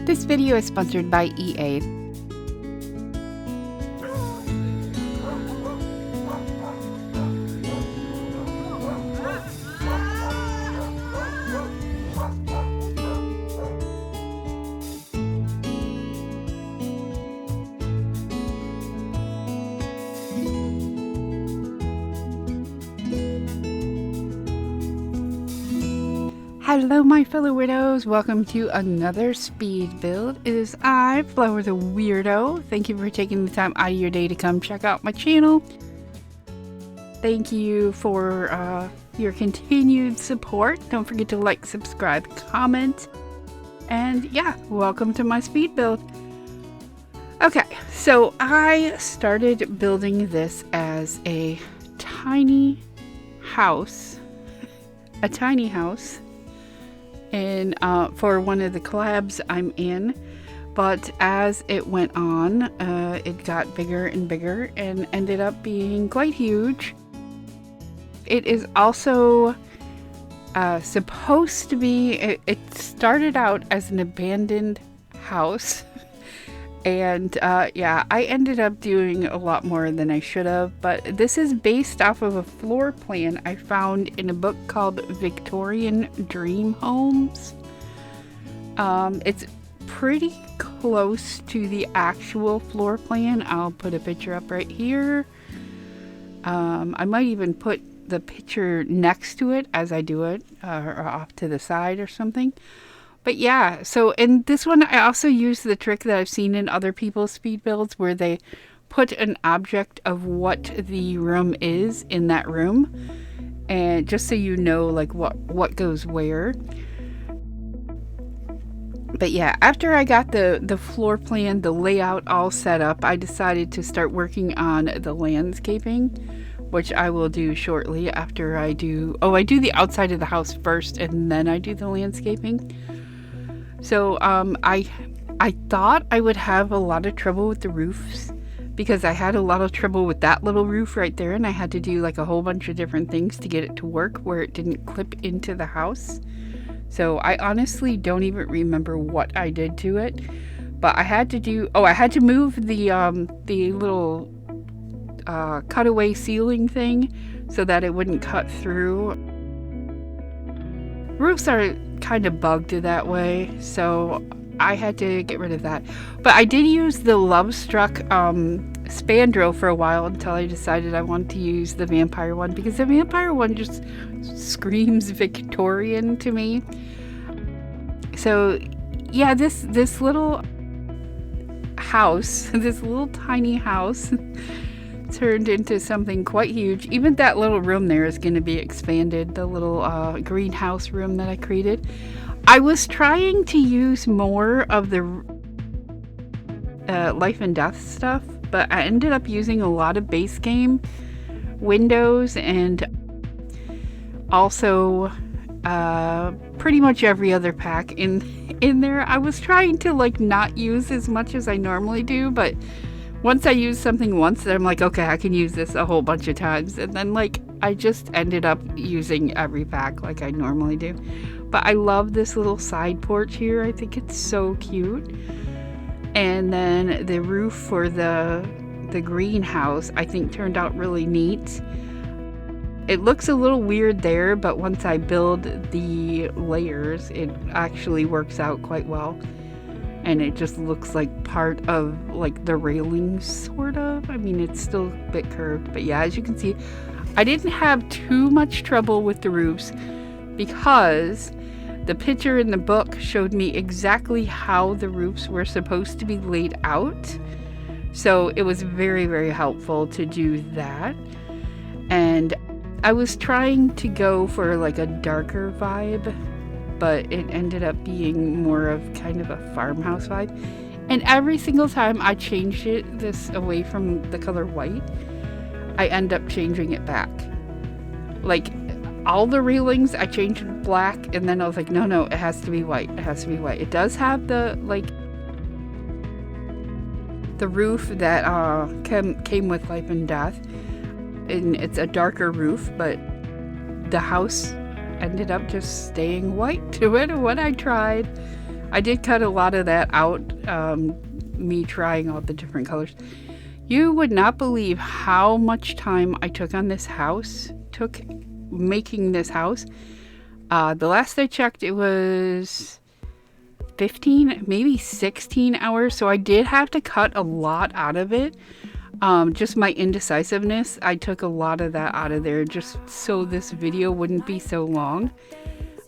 This video is sponsored by EA. Hello my fellow weirdos, welcome to another speed build. It is I, Flowur the Weirdo. Thank you for taking the time out of your day to come check out my channel. Thank you for your continued support. Don't forget to like, subscribe, comment, and yeah, welcome to my speed build. Okay, so I started building this as a tiny house. And for one of the collabs I'm in, but as it went on, it got bigger and bigger and ended up being quite huge. It is also supposed to be, it started out as an abandoned house. And yeah, I ended up doing a lot more than I should have, but this is based off of a floor plan I found in a book called Victorian Dream Homes. It's pretty close to the actual floor plan. I'll put a picture up right here. I might even put the picture next to it as I do it, or off to the side or something. But yeah, so in this one, I also use the trick that I've seen in other people's speed builds where they put an object of what the room is in that room. And just so you know, like what goes where. But yeah, after I got the floor plan, the layout all set up, I decided to start working on the landscaping, which I will do shortly after I do... Oh, I do the outside of the house first and then I do the landscaping. So I thought I would have a lot of trouble with the roofs because I had a lot of trouble with that little roof right there, and I had to do like a whole bunch of different things to get it to work where it didn't clip into the house. So I honestly don't even remember what I did to it, but I had to do... Oh, I had to move the little cutaway ceiling thing so that it wouldn't cut through. Roofs are kind of bugged that way, so I had to get rid of that. But I did use the Love Struck spandrel for a while until I decided I wanted to use the vampire one, because the vampire one just screams Victorian to me. So yeah, this little house, this little tiny house turned into something quite huge. Even that little room there is going to be expanded, the little greenhouse room that I created. I was trying to use more of the life and death stuff, but I ended up using a lot of base game windows and also pretty much every other pack in there. I was trying to like not use as much as I normally do, but once I use something once, then I'm like, okay, I can use this a whole bunch of times. And then like, I just ended up using every pack like I normally do. But I love this little side porch here. I think it's so cute. And then the roof for the greenhouse, I think turned out really neat. It looks a little weird there, but once I build the layers, it actually works out quite well. And it just looks like part of like the railings, sort of. I mean, it's still a bit curved, but yeah, as you can see, I didn't have too much trouble with the roofs because the picture in the book showed me exactly how the roofs were supposed to be laid out. So it was very, very helpful to do that. And I was trying to go for like a darker vibe, but it ended up being more of kind of a farmhouse vibe. And every single time I changed this away from the color white, I end up changing it back. Like all the railings, I changed it black, and then I was like, no, it has to be white. It has to be white. It does have the like the roof that came with Life and Death, and it's a darker roof, but the house ended up just staying white to it when I tried. I did cut a lot of that out, me trying all the different colors. You would not believe how much time I took on this house, making this house. The last I checked, it was 15, maybe 16 hours. So I did have to cut a lot out of it. Just my indecisiveness, I took a lot of that out of there just so this video wouldn't be so long.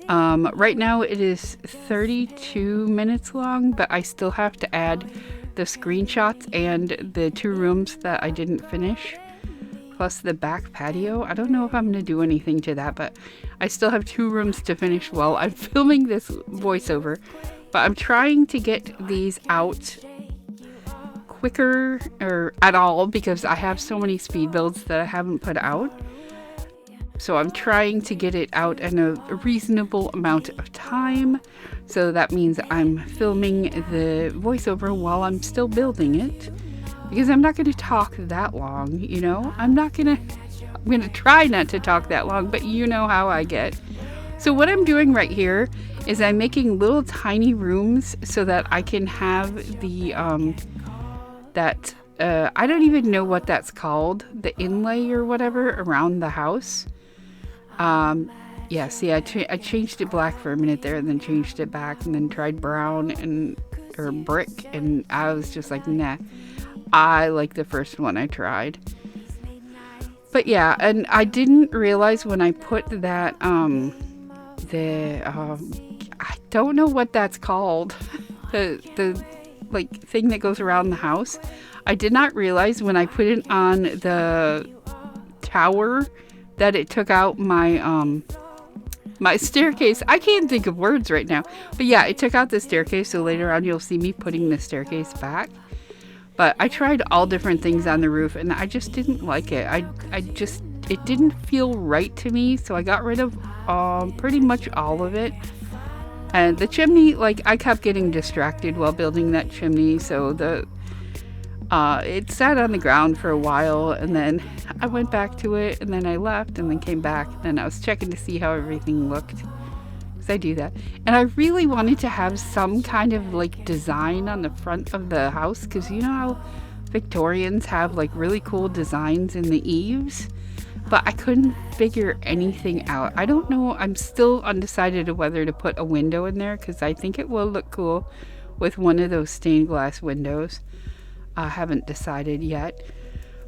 Right now it is 32 minutes long, but I still have to add the screenshots and the 2 rooms that I didn't finish, plus the back patio. I don't know if I'm going to do anything to that, but I still have 2 rooms to finish while I'm filming this voiceover. But I'm trying to get these out quicker or at all because I have so many speed builds that I haven't put out. So I'm trying to get it out in a reasonable amount of time. So that means I'm filming the voiceover while I'm still building it, because I'm not going to talk that long, you know? I'm going to try not to talk that long, but you know how I get. So what I'm doing right here is I'm making little tiny rooms so that I can have the, I don't even know what that's called, the inlay or whatever around the house. Yeah, see, I changed it black for a minute there and then changed it back and then tried brown or brick, and I was just like, nah, I like the first one I tried. But yeah, and I didn't realize when I put that, I don't know what that's called, the like thing that goes around the house. I did not realize when I put it on the tower that it took out my my staircase. I can't think of words right now, but yeah, it took out the staircase, so later on you'll see me putting the staircase back. But I tried all different things on the roof and I just didn't like it. It didn't feel right to me, so I got rid of pretty much all of it. And the chimney, like, I kept getting distracted while building that chimney, so it sat on the ground for a while, and then I went back to it, and then I left, and then came back, and then I was checking to see how everything looked, because I do that. And I really wanted to have some kind of, like, design on the front of the house, because you know how Victorians have, like, really cool designs in the eaves? But I couldn't figure anything out. I don't know, I'm still undecided of whether to put a window in there, because I think it will look cool with one of those stained glass windows. I haven't decided yet.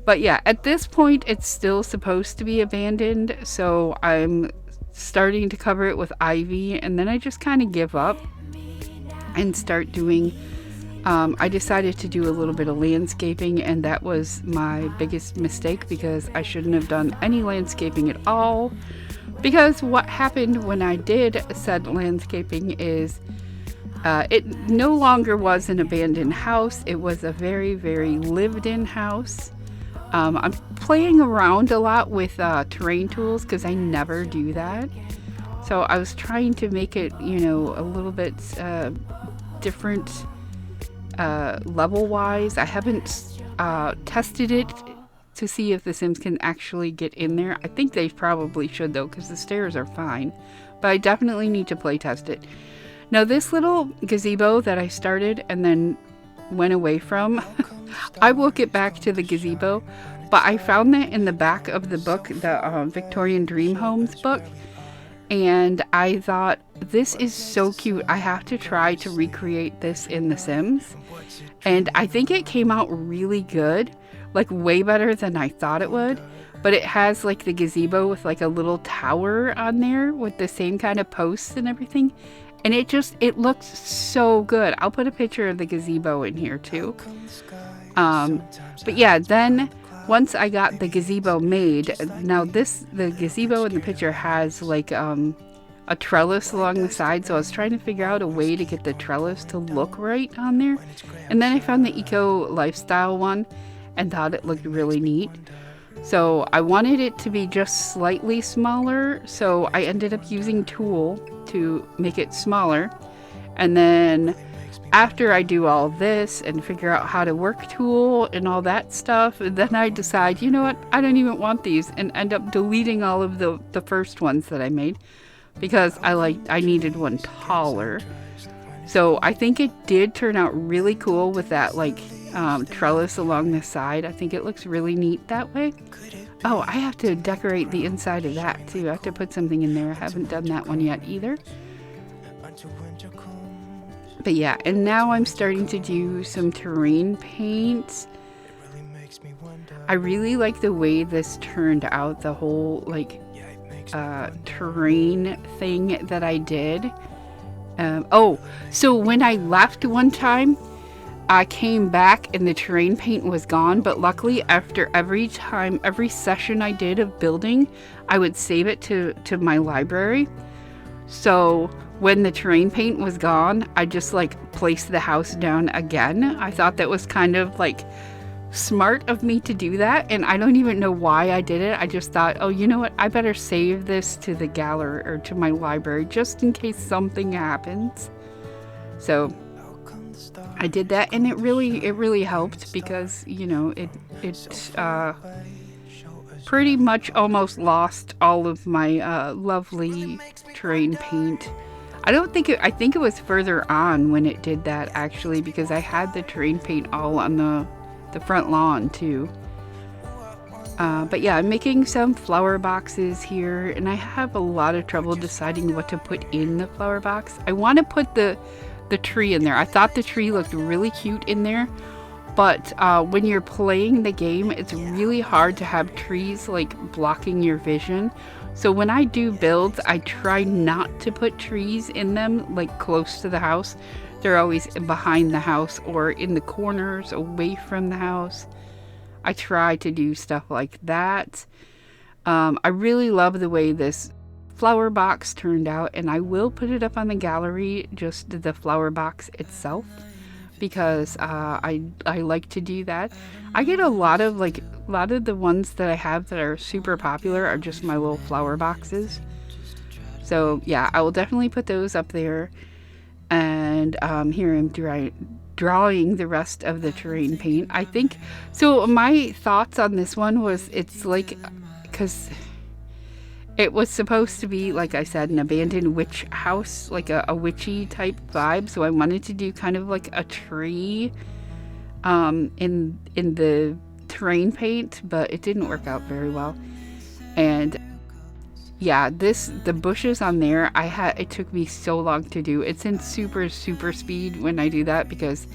But yeah, at this point it's still supposed to be abandoned, so I'm starting to cover it with ivy, and then I just kind of give up and start doing I decided to do a little bit of landscaping, and that was my biggest mistake because I shouldn't have done any landscaping at all. Because what happened when I did said landscaping is it no longer was an abandoned house. It was a very, very lived-in house. I'm playing around a lot with terrain tools because I never do that. So I was trying to make it, you know, a little bit different level-wise. I haven't tested it to see if the Sims can actually get in there. I think they probably should though, because the stairs are fine. But I definitely need to play test it. Now this little gazebo that I started and then went away from, I will get back to the gazebo, but I found that in the back of the book, the Victorian Dream Homes book, and I thought, this is so cute. I have to try to recreate this in The Sims, and I think it came out really good, like way better than I thought it would. But it has like the gazebo with like a little tower on there with the same kind of posts and everything. And it looks so good. I'll put a picture of the gazebo in here too. But yeah, then once I got the gazebo made, now the gazebo in the picture has like a trellis along the side. So I was trying to figure out a way to get the trellis to look right on there. And then I found the eco lifestyle one and thought it looked really neat. So I wanted it to be just slightly smaller, so I ended up using Tool to make it smaller. And then after I do all this and figure out how to work Tool and all that stuff, then I decide, you know what, I don't even want these, and end up deleting all of the first ones that I made because I needed one taller. So I think it did turn out really cool with that like trellis along the side. I think it looks really neat that way. Oh, I have to decorate the inside of that too. I have to put something in there. I haven't done that one yet either. But yeah, and now I'm starting to do some terrain paint. I really like the way this turned out, the whole like terrain thing that I did. Oh, so when I left one time, I came back and the terrain paint was gone, but luckily after every session I did of building, I would save it to my library. So when the terrain paint was gone, I just like placed the house down again. I thought that was kind of like smart of me to do that, and I don't even know why I did it. I just thought, oh, you know what, I better save this to the gallery or to my library just in case something happens. So I did that, and it really helped because, you know, it pretty much almost lost all of my lovely terrain paint. I think it was further on when it did that actually, because I had the terrain paint all on the front lawn too. But yeah, I'm making some flower boxes here, and I have a lot of trouble deciding what to put in the flower box. I want to put the tree in there. I thought the tree looked really cute in there, but when you're playing the game, it's really hard to have trees like blocking your vision. So when I do builds, I try not to put trees in them like close to the house. They're always behind the house or in the corners away from the house. I try to do stuff like that. I really love the way this flower box turned out, and I will put it up on the gallery, just the flower box itself, because I like to do that. I get a lot of the ones that I have that are super popular are just my little flower boxes. So yeah, I will definitely put those up there. And here I'm drawing the rest of the terrain paint. I think, so my thoughts on this one was, it's like, because it was supposed to be, like I said, an abandoned witch house, like a witchy type vibe. So I wanted to do kind of like a tree in the terrain paint, but it didn't work out very well. And yeah, the bushes on there, it took me so long to do. It's in super speed when I do that, because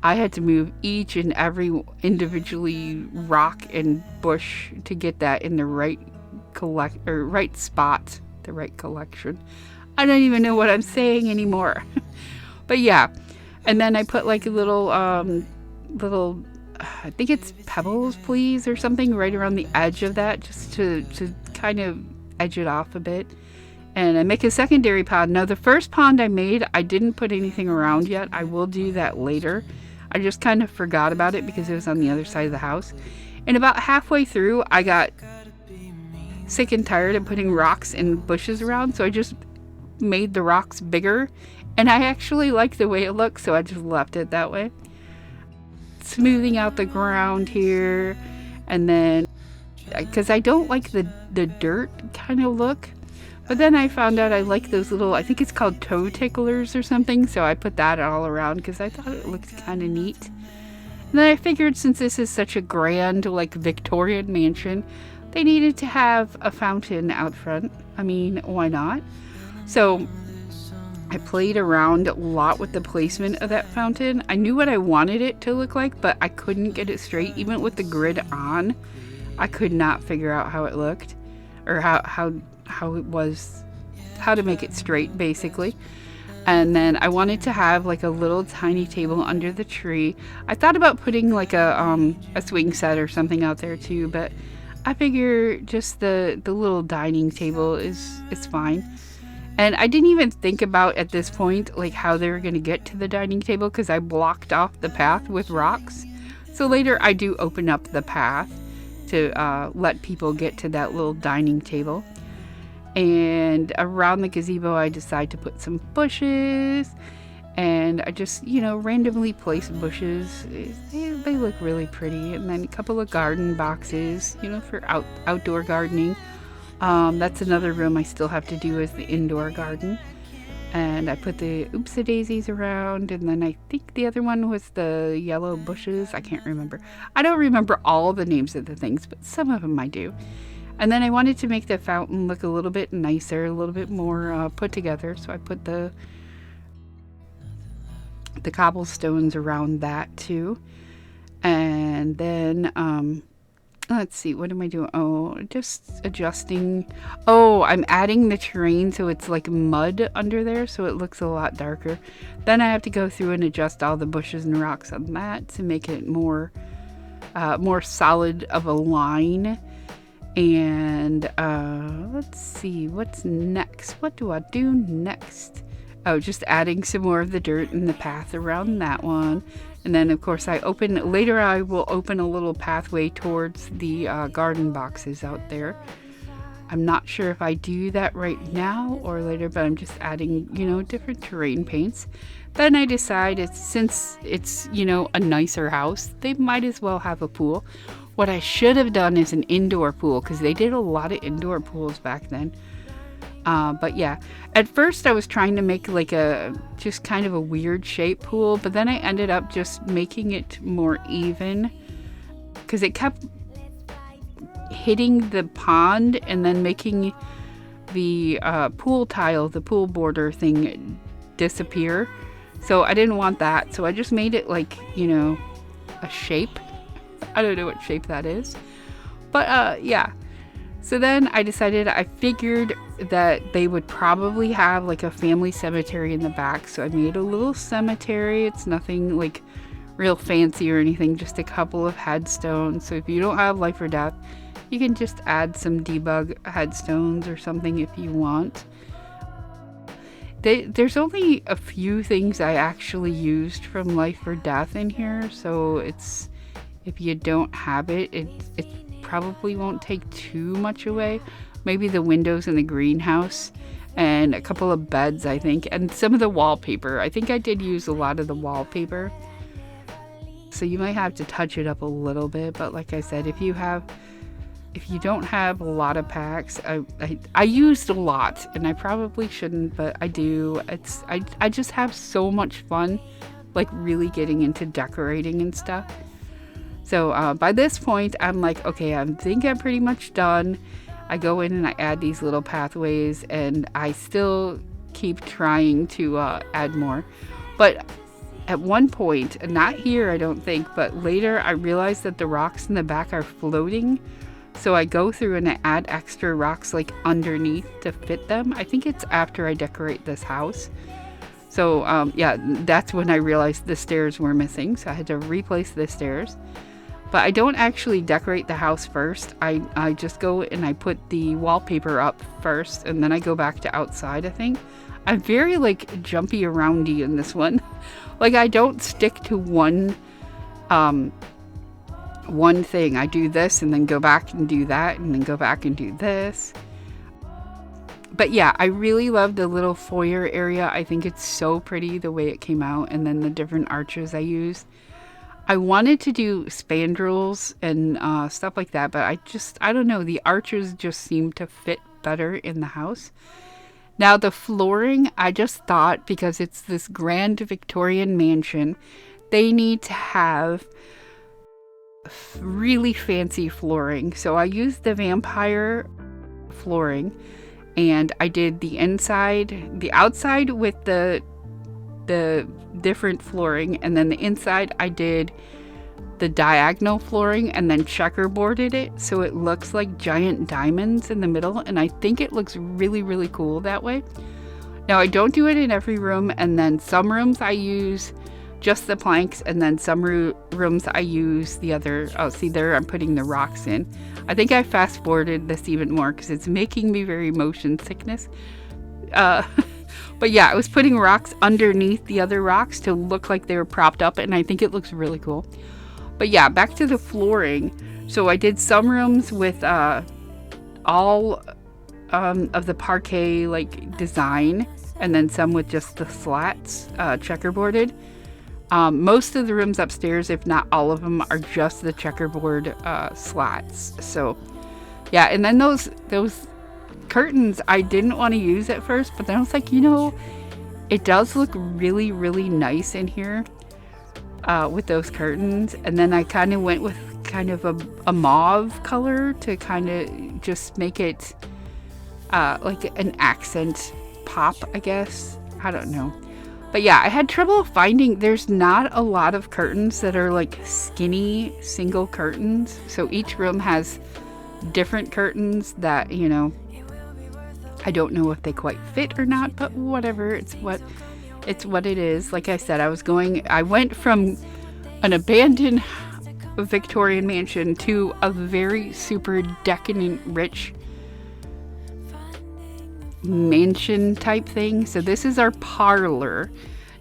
I had to move each and every individually rock and bush to get that in the right spot, the right collection. I don't even know what I'm saying anymore. But yeah, and then I put like a little I think it's pebbles please or something right around the edge of that, just to kind of edge it off a bit. And I make a secondary pond. Now the first pond I made, I didn't put anything around yet. I will do that later. I just kind of forgot about it because it was on the other side of the house. And about halfway through, I got sick and tired of putting rocks and bushes around, so I just made the rocks bigger, and I actually like the way it looks, so I just left it that way. Smoothing out the ground here, and then because I don't like the dirt kind of look, but then I found out I like those little, I think it's called toe ticklers or something, so I put that all around because I thought it looked kind of neat. And then I figured, since this is such a grand like Victorian mansion, they needed to have a fountain out front. I mean, why not? So I played around a lot with the placement of that fountain. I knew what I wanted it to look like, but I couldn't get it straight. Even with the grid on, I could not figure out how it looked, or how it was, how to make it straight, basically. And then I wanted to have like a little tiny table under the tree. I thought about putting like a swing set or something out there too, but I figure just the little dining table is fine. And I didn't even think about at this point like how they were going to get to the dining table, because I blocked off the path with rocks. So later I do open up the path to let people get to that little dining table. And around the gazebo I decide to put some bushes, and I just, randomly place bushes. They look really pretty. And then a couple of garden boxes, for outdoor gardening. That's another room I still have to do, is the indoor garden. And I put the oopsie daisies around, and then I think the other one was the yellow bushes. I can't remember. I don't remember all the names of the things, but some of them I do. And then I wanted to make the fountain look a little bit nicer, a little bit more put together. So I put the cobblestones around that too. And then let's see, what am I doing? Oh, just adjusting. Oh, I'm adding the terrain so it's like mud under there, so it looks a lot darker. Then I have to go through and adjust all the bushes and rocks on that to make it more solid of a line. And let's see, what's next? What do I do next? Oh, just adding some more of the dirt in the path around that one. And then, of course, later I will open a little pathway towards the garden boxes out there. I'm not sure if I do that right now or later, but I'm just adding, different terrain paints. Then I decide since it's, a nicer house, they might as well have a pool. What I should have done is an indoor pool, because they did a lot of indoor pools back then. But yeah, at first I was trying to make like just kind of a weird shape pool, but then I ended up just making it more even, because it kept hitting the pond and then making the pool tile, the pool border thing disappear. So I didn't want that, so I just made it like, a shape. I don't know what shape that is, but yeah. So then I figured that they would probably have like a family cemetery in the back. So I made a little cemetery. It's nothing like real fancy or anything, just a couple of headstones. So if you don't have life or death, you can just add some debug headstones or something if you want. There's only a few things I actually used from life or death in here. So if you don't have it probably won't take too much away. Maybe the windows in the greenhouse and a couple of beds, I think, and some of the wallpaper. I think I did use a lot of the wallpaper, so you might have to touch it up a little bit. But like I said, if you don't have a lot of packs, I used a lot, and I probably shouldn't, but I do. I just have so much fun, like really getting into decorating and stuff. So by this point, I'm like, okay, I think I'm pretty much done. I go in and I add these little pathways, and I still keep trying to add more. But at one point, not here I don't think, but later I realized that the rocks in the back are floating. So I go through and I add extra rocks like underneath to fit them. I think it's after I decorate this house. So yeah, that's when I realized the stairs were missing. So I had to replace the stairs. But I don't actually decorate the house first. I just go and I put the wallpaper up first, and then I go back to outside, I think. I'm very like jumpy aroundy in this one. Like I don't stick to one thing. I do this and then go back and do that and then go back and do this. But yeah, I really love the little foyer area. I think it's so pretty the way it came out, and then the different arches I used. I wanted to do spandrels and stuff like that, but I don't know, the arches just seem to fit better in the house. Now the flooring, I just thought, because it's this grand Victorian mansion, they need to have really fancy flooring. So I used the vampire flooring, and I did the outside with the different flooring, and then the inside I did the diagonal flooring and then checkerboarded it so it looks like giant diamonds in the middle, and I think it looks really, really cool that way. Now I don't do it in every room, and then some rooms I use just the planks, and then some rooms I use the other. Oh, see there, I'm putting the rocks in. I think I fast forwarded this even more because it's making me very motion sickness. But yeah, I was putting rocks underneath the other rocks to look like they were propped up, and I think it looks really cool. But yeah, back to the flooring. So I did some rooms with all of the parquet like design, and then some with just the slats checkerboarded. Most of the rooms upstairs, if not all of them, are just the checkerboard slats. So yeah, and then those curtains I didn't want to use at first, but then I was like, it does look really, really nice in here with those curtains. And then I kind of went with kind of a mauve color to kind of just make it like an accent pop, I guess. I don't know. But yeah, I had trouble finding, there's not a lot of curtains that are like skinny single curtains. So each room has different curtains that, you know, I don't know if they quite fit or not, but whatever, it's what it is. Like I said, I went from an abandoned Victorian mansion to a very super decadent rich mansion type thing. So this is our parlor.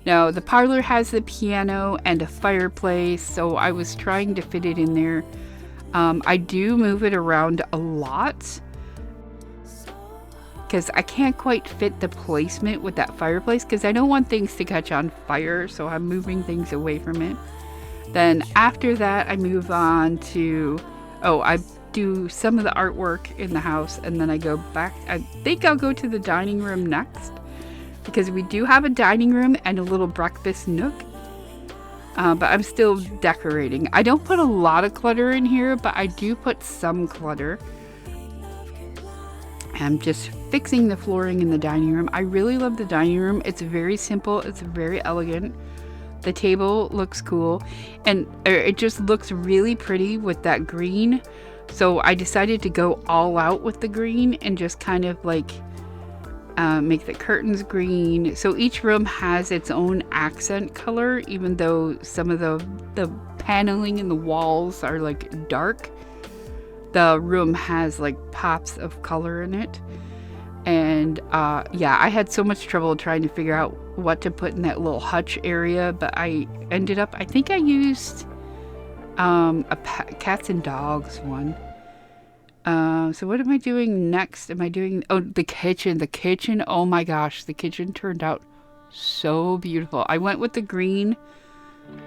Now the parlor has the piano and a fireplace, so I was trying to fit it in there. I do move it around a lot because I can't quite fit the placement with that fireplace because I don't want things to catch on fire, so I'm moving things away from it. Then after that I move on to I do some of the artwork in the house, and then I go back. I think I'll go to the dining room next because we do have a dining room and a little breakfast nook, but I'm still decorating. I don't put a lot of clutter in here, but I do put some clutter. I'm just fixing the flooring in the dining room. I really love the dining room. It's very simple, it's very elegant. The table looks cool, and it just looks really pretty with that green. So I decided to go all out with the green and just kind of like make the curtains green. So each room has its own accent color, even though some of the paneling in the walls are like dark. The room has like pops of color in it. And yeah, I had so much trouble trying to figure out what to put in that little hutch area, but I ended up, I think I used a cats and dogs one. So what am I doing next? Am I doing, the kitchen, oh my gosh, the kitchen turned out so beautiful. I went with the green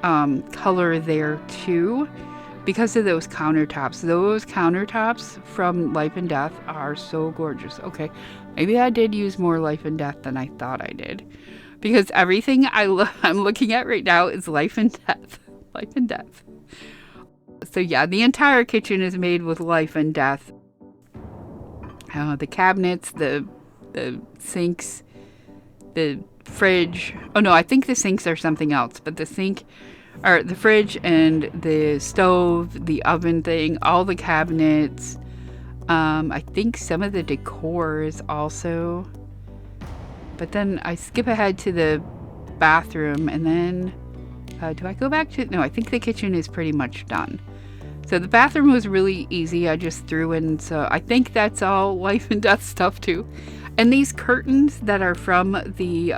color there too because of those countertops. Those countertops from Life and Death are so gorgeous. Okay, maybe I did use more Life and Death than I thought I did, because everything I'm looking at right now is Life and Death. Life and Death. So yeah, the entire kitchen is made with Life and Death. The cabinets, the sinks, the fridge. Oh no, I think the sinks are something else, but the fridge and the stove, the oven thing, all the cabinets. I think some of the decor is also. But then I skip ahead to the bathroom, and then do I go back to? No, I think the kitchen is pretty much done. So the bathroom was really easy. I just threw in, so I think that's all Life and Death stuff too. And these curtains that are from the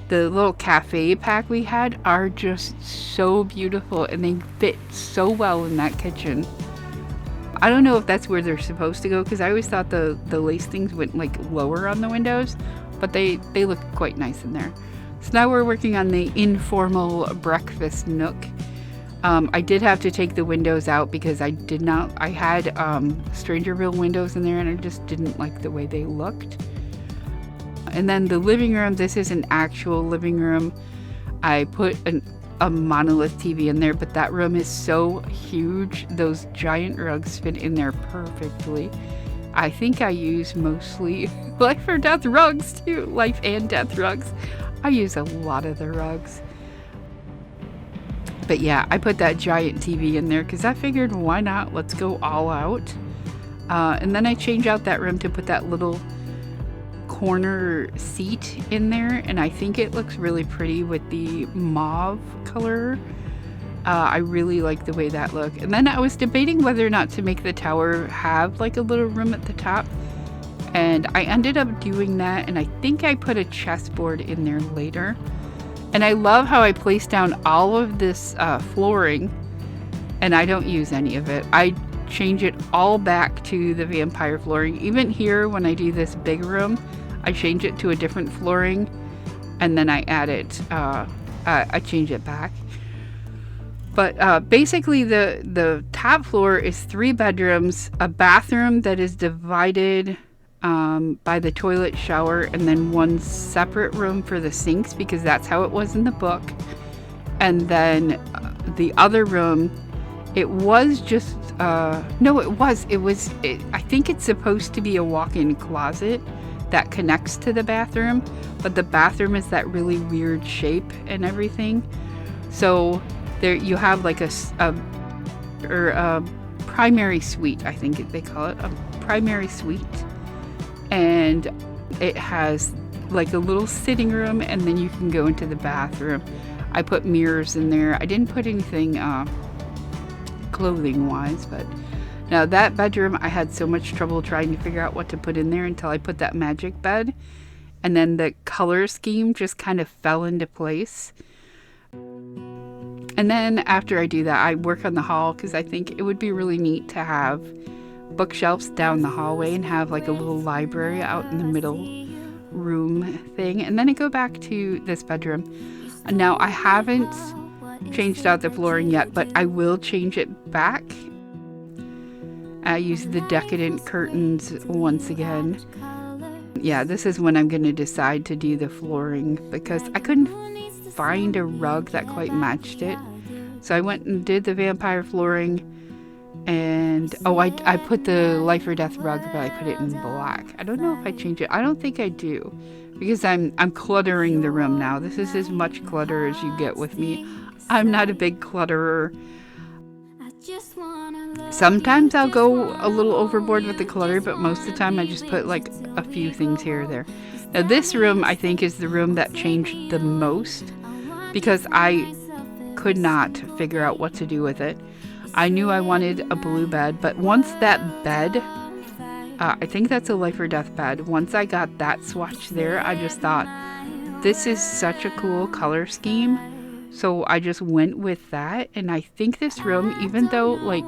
little cafe pack we had are just so beautiful, and they fit so well in that kitchen. I don't know if that's where they're supposed to go, because I always thought the lace things went like lower on the windows, but they look quite nice in there. So now we're working on the informal breakfast nook. I did have to take the windows out because I had Strangerville windows in there, and I just didn't like the way they looked. And then the living room, this is an actual living room. I put a monolith TV in there, but that room is so huge. Those giant rugs fit in there perfectly. I think I use mostly Life or Death rugs too. Life and Death rugs. I use a lot of the rugs. But yeah, I put that giant TV in there because I figured, why not? Let's go all out. And then I change out that room to put that little corner seat in there, and I think it looks really pretty with the mauve color. I really like the way that looked. And then I was debating whether or not to make the tower have like a little room at the top, and I ended up doing that, and I think I put a chessboard in there later. And I love how I placed down all of this flooring, and I don't use any of it. I change it all back to the vampire flooring. Even here, when I do this big room, I change it to a different flooring, and then I add it, I change it back. But basically the top floor is 3 bedrooms, a bathroom that is divided by the toilet, shower, and then one separate room for the sinks, because that's how it was in the book. And then the other room, it was just no, I think it's supposed to be a walk-in closet that connects to the bathroom, but the bathroom is that really weird shape and everything. So there you have like a primary suite, I think they call it, a primary suite, and it has like a little sitting room, and then you can go into the bathroom. I put mirrors in there. I didn't put anything clothing wise, but now that bedroom, I had so much trouble trying to figure out what to put in there until I put that magic bed, and then the color scheme just kind of fell into place. And then after I do that, I work on the hall, because I think it would be really neat to have bookshelves down the hallway and have like a little library out in the middle room thing. And then I go back to this bedroom. Now I haven't changed out the flooring yet, but I will change it back. I use the decadent curtains once again. Yeah, this is when I'm going to decide to do the flooring, because I couldn't find a rug that quite matched it. So I went and did the vampire flooring, and I put the life or death rug, but I put it in black. I don't know if I change it. I don't think I do, because I'm cluttering the room now. This is as much clutter as you get with me. I'm not a big clutterer. Sometimes I'll go a little overboard with the clutter, but most of the time I just put like a few things here or there. Now this room, I think, is the room that changed the most, because I could not figure out what to do with it. I knew I wanted a blue bed, but once that bed, I think that's a life or death bed, once I got that swatch there, I just thought, this is such a cool color scheme. So I just went with that, and I think this room, even though like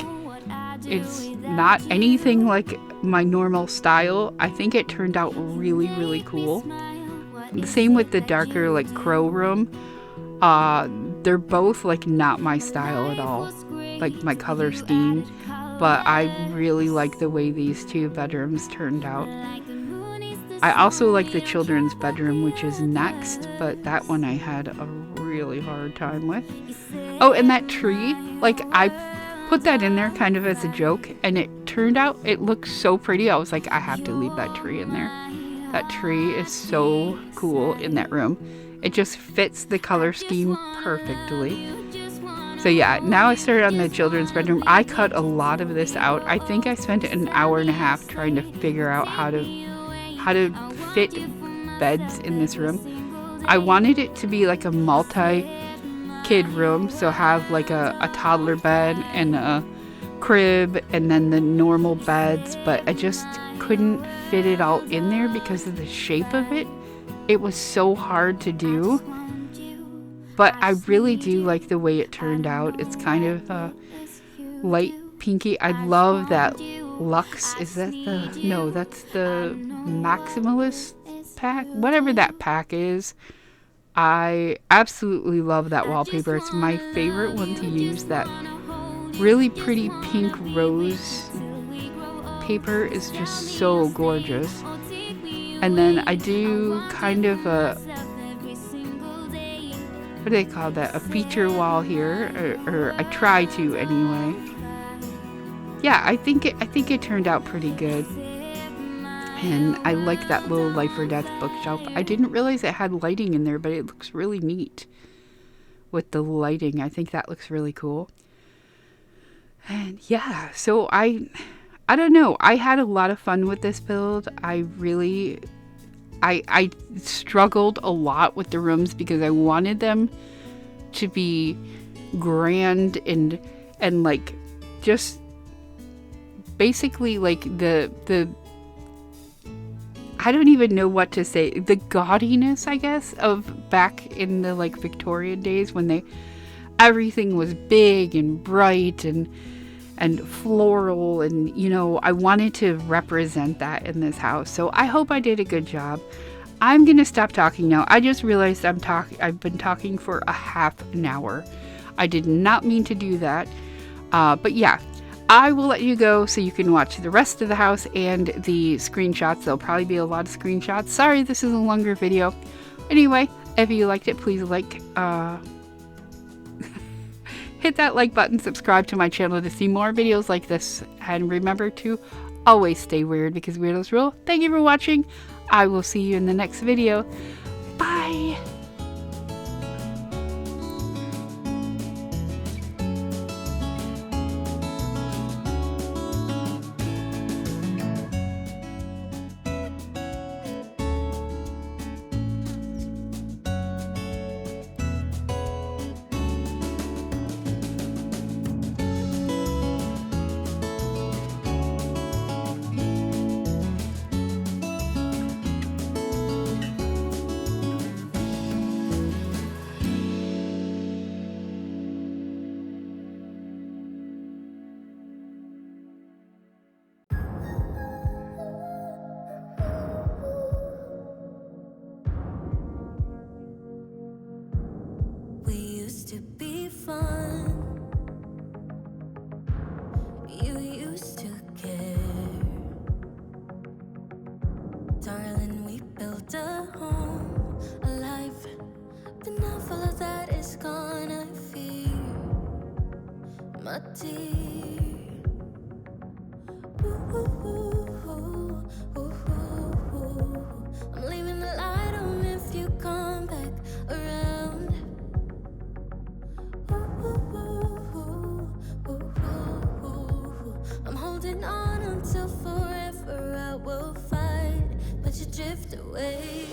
it's not anything like my normal style, I think it turned out really, really cool. The same with the darker like crow room. They're both like not my style at all, like my color scheme, but I really like the way these two bedrooms turned out. I also like the children's bedroom, which is next, but that one I had a really hard time with. Oh, and that tree, like I put that in there kind of as a joke, and it turned out, it looked so pretty. I was like, I have to leave that tree in there. That tree is so cool in that room. It just fits the color scheme perfectly. So yeah, now I started on the children's bedroom. I cut a lot of this out. I think I spent an hour and a half trying to figure out how to fit beds in this room. I wanted it to be like a multi-kid room, so have like a toddler bed and a crib and then the normal beds, but I just couldn't fit it all in there because of the shape of it. It was so hard to do, but I really do like the way it turned out. It's kind of light pinky. I love that Lux, is that the, no, that's the Maximalist pack, whatever that pack is. I absolutely love that wallpaper. It's my favorite one to use. That really pretty pink rose paper is just so gorgeous. And then I do kind of a, what do they call that, a feature wall here, or I try to anyway. Yeah, I think it turned out pretty good. And I like that little Life or Death bookshelf. I didn't realize it had lighting in there, but it looks really neat with the lighting. I think that looks really cool. And yeah, so I don't know. I had a lot of fun with this build. I struggled a lot with the rooms because I wanted them to be grand and like just basically like the I don't even know what to say, the gaudiness, I guess, of back in the like Victorian days when everything was big and bright and floral, and you know, I wanted to represent that in this house. So I hope I did a good job. I'm gonna stop talking now. I just realized I've been talking for a half an hour. I did not mean to do that. But yeah, I will let you go so you can watch the rest of the house and the screenshots. There'll probably be a lot of screenshots. Sorry, this is a longer video. Anyway, if you liked it, please hit that like button, subscribe to my channel to see more videos like this, and remember to always stay weird because weirdos rule. Thank you for watching. I will see you in the next video. Bye! We used to be fun. You used to care. Darling, we built a home, a life. But now all of that is gone, I fear. My dear. Ooh, ooh, ooh, ooh, ooh, ooh. I'm leaving the light on if you come back around. I'm holding on until forever I will fight, but you drift away.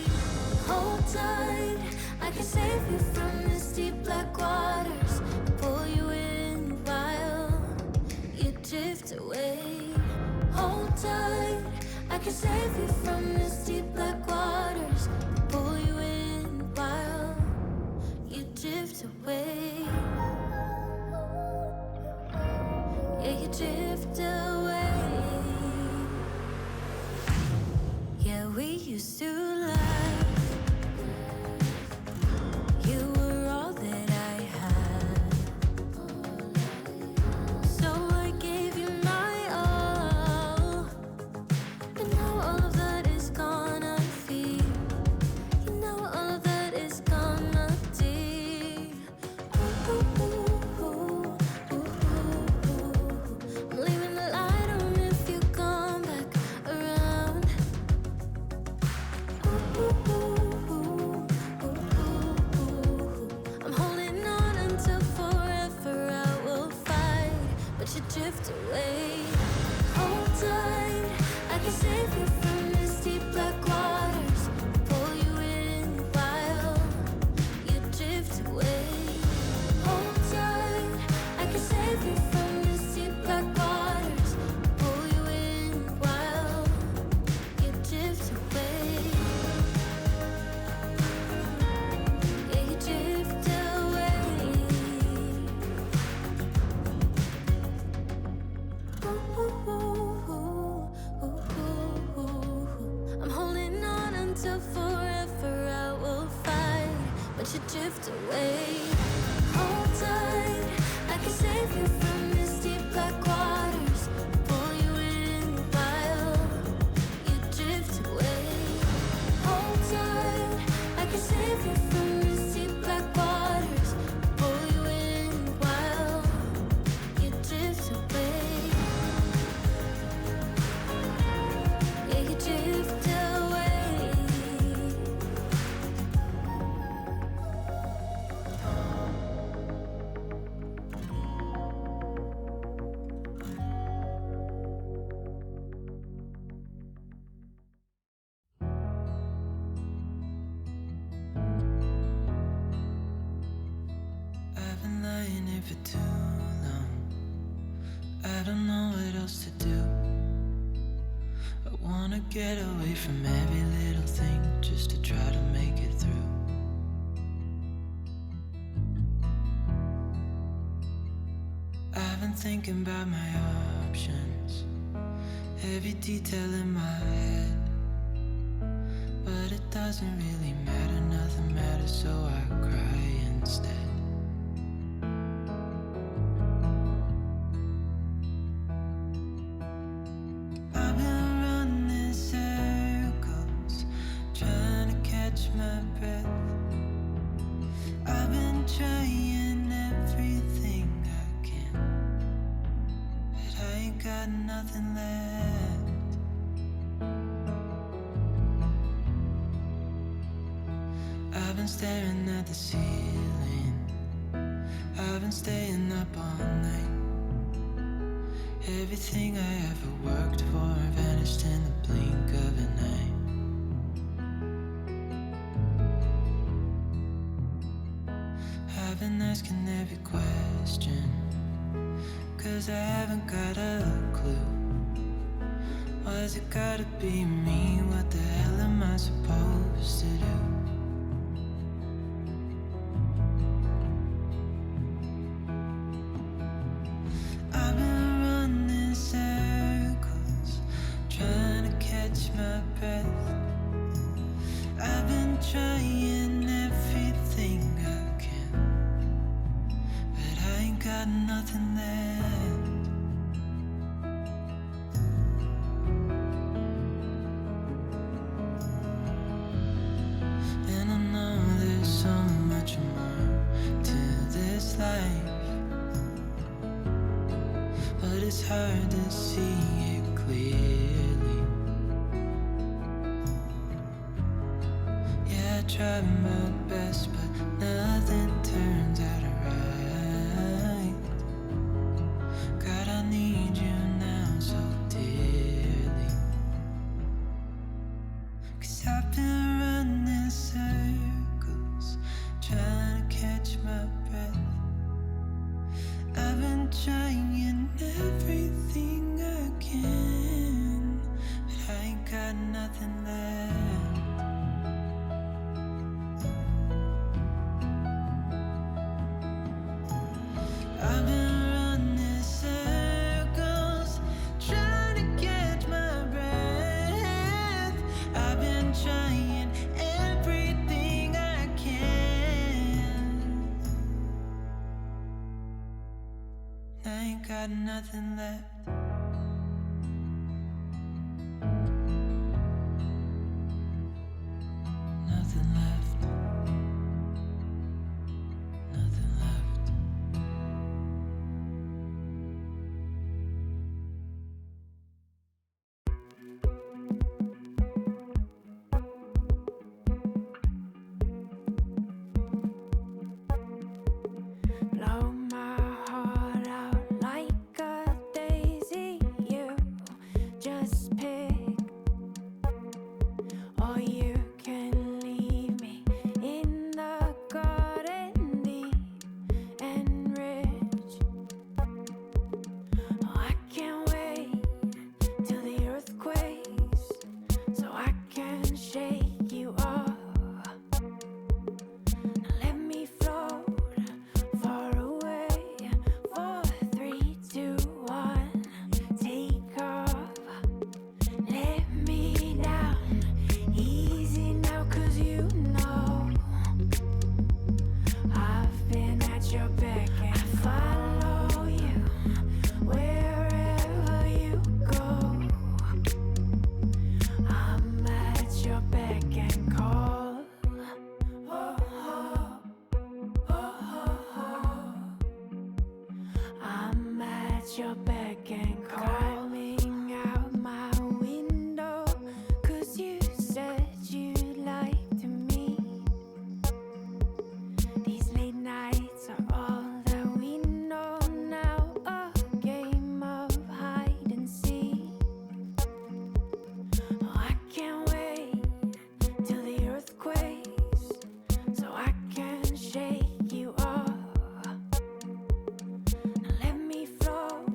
Hold tight, I can save you from these deep black waters, pull you in while you drift away. Hold tight, I can save you from these deep black waters, pull you in while you drift away. Yeah, you drift away. Yeah, we used to laugh. You were all that I had. So I gave you my all. And now all of that is gone, I feel. You know all of that is gone, my dear. Ooh, ooh, ooh, ooh, ooh. I'm leaving the light on if you come back around. Ooh, ooh, ooh, ooh, ooh. I'm holding on until forever I will fight, but you drift away. Hold tight, I can save you from these deep black waters, pull you in while you drift away. Hold tight, I can save you from these deep black waters, pull you in while you drift away. Yeah, you drift away. Ooh, ooh, ooh, ooh. I'm holding on until forever I will fight, but you drift away. Hold tight, I can save you from these deep black waters, pull you in while you drift away. Hold tight, I can save you from these deep black waters, pull you in while you drift away. Yeah, you drift away. I've been lying here for too long. I don't know what else to do. I wanna get away from every little thing just to try to make it through. I've been thinking about my options, every detail in my head. But it doesn't really matter, nothing matters, so I cry instead. got nothing left. I've been staring at the ceiling. I've been staying up all night. Everything I ever worked for vanished in the blink of an eye. I've been asking every question, 'cause I haven't got a clue. Why's it gotta be me? What the hell am I supposed to do? I've been running circles, trying to catch my breath. I've been trying everything I can, but I ain't got nothing left. And I know there's so much more to this life, but it's hard to see it clearly. Yeah, I tried my best, but nothing turns out right. God, I need you now so dearly. 'Cause I've been running circles, trying to catch my breath. I've been trying everything I can, but I ain't got nothing left. I've been running circles, trying to catch my breath. I've been trying everything I can. I ain't got nothing left. Nothing left. Nothing left. Blow my heart out like a daisy. You just pick, or you can leave me in the garden deep and rich. Oh, I can't wait till the earth quakes so I can shake you off. Now let me float far away. 4, 3, 2, 1, take off. Let me down easy now, 'cause you know I've been at your beck and I follow you wherever you go. I'm at your beck and call. Oh, oh, oh, oh, oh. I'm at your beck and calling out my window, 'cause you said you'd like to meet. These late nights are all that we know now, a game of hide and seek. Oh, I can't wait till the earth quakes so I can shake you off. Now let me float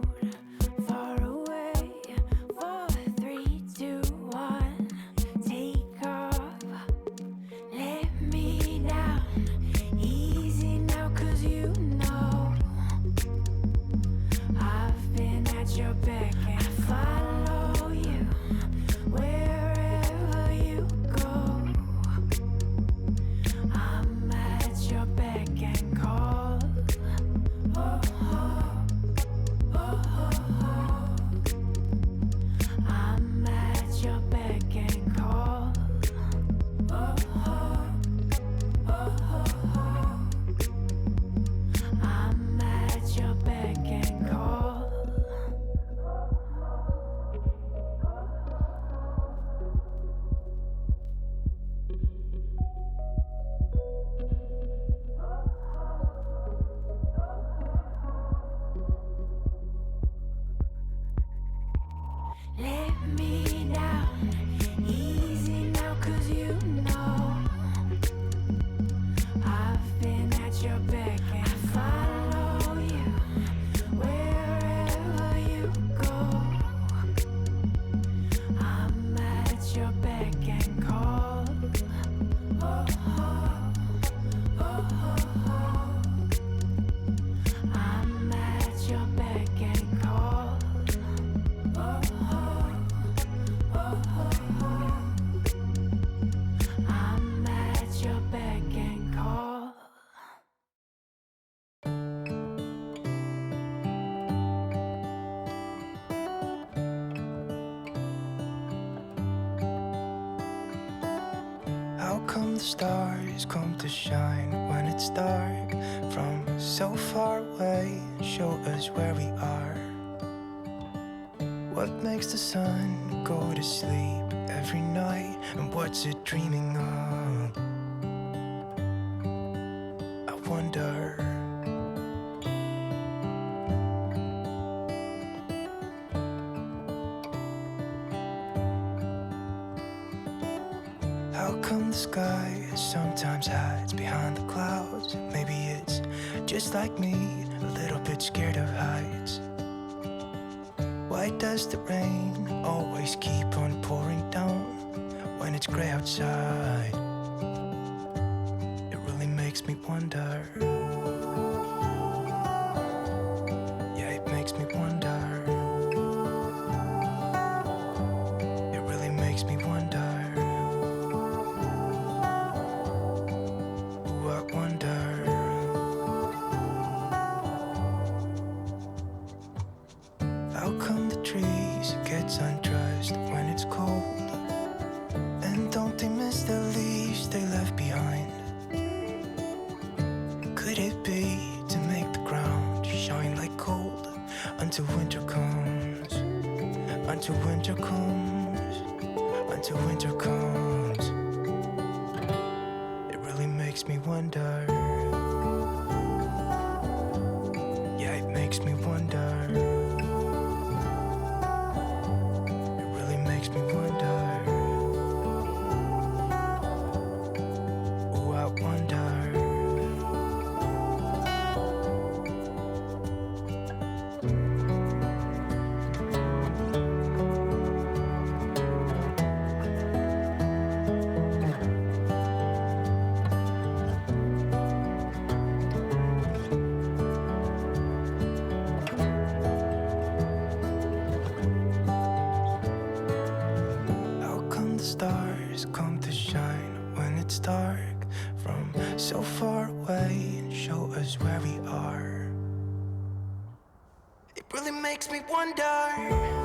far away. back and follow you wherever you go. I'm at your beck and call. Oh, oh, oh, oh, oh. I'm at your beck and call. Oh, oh, oh, oh, oh. I'm at your beck and call. How come the stars come to shine when it's dark from so far away and show us where we are? What makes the sun go to sleep every night, and what's it dreaming of? I wonder. How come the sky sometimes hides behind the clouds? Maybe it's just like me, a little bit scared of heights. Why does the rain always keep on pouring down when it's gray outside? It really makes me wonder. Yeah, it makes me wonder. It really makes me wonder. Ooh, I wonder. How come the trees gets undressed when it's cold? And don't they miss the leaves they left behind? Could it be to make the ground shine like gold until winter comes? Until winter comes, until winter comes. It really makes me wonder. Yeah, it makes me wonder. Makes me wonder. Oh, I wonder. Stars come to shine when it's dark from so far away and show us where we are. It really makes me wonder.